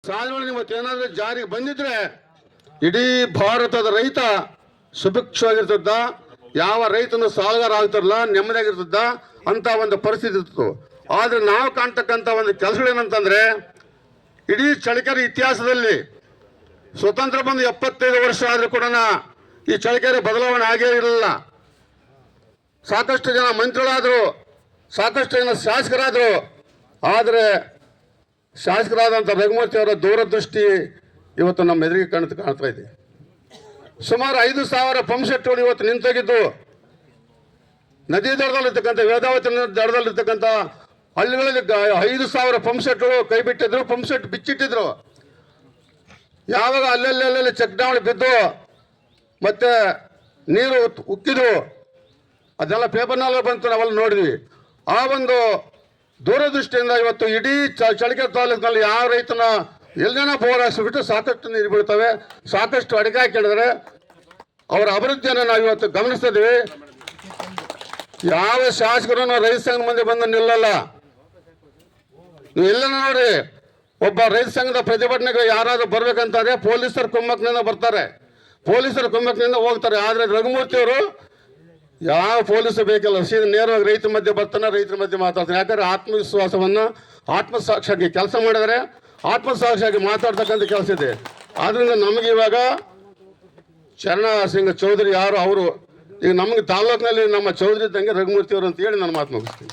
ಸಾಲುಗಳು ಇವತ್ತೇನಾದ್ರೂ ಜಾರಿಗೆ ಬಂದಿದ್ರೆ ಇಡೀ ಭಾರತದ ರೈತ ಸುಭಿಕ್ಷವಾಗಿರ್ತದ. ಯಾವ ರೈತನು ಸಾಲಗಾರ ಆಗ್ತಾರಲ್ಲ ನೆಮ್ಮದಿಯಾಗಿರ್ತದ ಅಂತ ಒಂದು ಪರಿಸ್ಥಿತಿ ಇತ್ತು. ಆದ್ರೆ ನಾವು ಕಾಣ್ತಕ್ಕಂಥ ಒಂದು ಕೆಲಸಗಳೇನಂತಂದ್ರೆ ಇಡೀ ಚಳ್ಳಕೆರೆ ಇತಿಹಾಸದಲ್ಲಿ ಸ್ವತಂತ್ರ ಬಂದು 75 ವರ್ಷ ಆದ್ರೂ ಕೂಡ ಈ ಚಳ್ಳಕೆರೆ ಬದಲಾವಣೆ ಆಗೇ ಇರಲಿಲ್ಲ. ಸಾಕಷ್ಟು ಜನ ಮಂತ್ರಿಗಳಾದ್ರು, ಸಾಕಷ್ಟು ಜನ ಶಾಸಕರಾದ್ರು. ಆದರೆ ಶಾಸಕರಾದಂಥ ರಘುಮೂರ್ತಿ ಅವರ ದೂರದೃಷ್ಟಿ ಇವತ್ತು ನಮ್ಮ ಎದುರಿಗೆ ಕಾಣ್ತಾ ಇದೆ. ಸುಮಾರು 5,000 ಪಂಪ್ ಸೆಟ್ಗಳು ಇವತ್ತು ನಿಂತೋಗಿದ್ದು. ನದಿ ದಡದಲ್ಲಿರ್ತಕ್ಕಂಥ ವೇದಾವತಿ ದಡದಲ್ಲಿರ್ತಕ್ಕಂಥ ಹಳ್ಳಿಗಳಲ್ಲಿ 5,000 ಪಂಪ್ ಸೆಟ್ಗಳು ಕೈ ಬಿಟ್ಟಿದ್ರು, ಪಂಪ್ ಸೆಟ್ ಬಿಚ್ಚಿಟ್ಟಿದ್ರು. ಯಾವಾಗ ಅಲ್ಲಲ್ಲಿ ಚೆಕ್ ಡೌನ್ ಬಿದ್ದು ಮತ್ತೆ ನೀರು ಉಕ್ಕಿದ್ರು, ಅದೆಲ್ಲ ಪೇಪರ್ನಲ್ಲಿ ಬಂತು, ನಾವೆಲ್ಲ ನೋಡಿದ್ವಿ. ಆ ಒಂದು ದೂರದೃಷ್ಟಿಯಿಂದ ಇವತ್ತು ಇಡೀ ಚಳ್ಳಕೆರೆ ತಾಲೂಕಿನಲ್ಲಿ ಯಾವ ರೈತನ ಎಲ್ಲೇನೋ ಬೋರ್ ಹಾಕ್ಸ್ಬಿಟ್ಟು ಸಾಕಷ್ಟು ನೀರು ಬೀಳ್ತವೆ, ಸಾಕಷ್ಟು ಅಡಿಕೆ ಹಾಕಿಡಿದ್ರೆ ಅವರ ಅಭಿವೃದ್ಧಿಯನ್ನು ನಾವು ಇವತ್ತು ಗಮನಿಸ್ತಿದ್ವಿ. ಯಾವ ಶಾಸಕರು ರೈತ ಸಂಘದ ಮುಂದೆ ಬಂದು ನಿಲ್ಲಲ್ಲ. ನೀವು ಎಲ್ಲನ ನೋಡಿ, ಒಬ್ಬ ರೈತ ಸಂಘದ ಪ್ರತಿಭಟನೆಗೆ ಯಾರಾದ್ರೂ ಬರ್ಬೇಕಂತಾರೆ ಪೊಲೀಸರ ಕುಮ್ಮಕ್ನಿಂದ ಬರ್ತಾರೆ, ಪೊಲೀಸರ ಕುಮ್ಮಕ್ನಿಂದ ಹೋಗ್ತಾರೆ. ಆದರೆ ರಘುಮೂರ್ತಿ ಅವರು ಯಾವ ಪೊಲೀಸರು ಬೇಕಲ್ಲ, ಸೀದಾ ನೇರವಾಗಿ ರೈತರ ಮಧ್ಯೆ ಬರ್ತಾನೆ, ರೈತರ ಮಧ್ಯೆ ಮಾತಾಡ್ತಾನೆ. ಯಾಕಂದ್ರೆ ಆತ್ಮವಿಶ್ವಾಸವನ್ನು ಆತ್ಮಸಾಕ್ಷಿಯಾಗಿ ಕೆಲಸ ಮಾಡಿದರೆ ಆತ್ಮಸಾಕ್ಷಿಯಾಗಿ ಮಾತಾಡ್ತಕ್ಕಂಥ ಕೆಲಸ ಇದೆ. ಆದ್ರಿಂದ ನಮಗೆ ಇವಾಗ ಚರಣ ಸಿಂಗ್ ಚೌಧರಿ ಯಾರು ಅವರು ಈಗ ನಮಗೆ ತಾಲೂಕಿನಲ್ಲಿ ನಮ್ಮ ಚೌಧರಿ ಇದ್ದಂಗೆ ರಘುಮೂರ್ತಿ ಅವರು ಅಂತ ಹೇಳಿ ನಾನು ಮಾತು ಮುಗಿಸ್ತೀನಿ.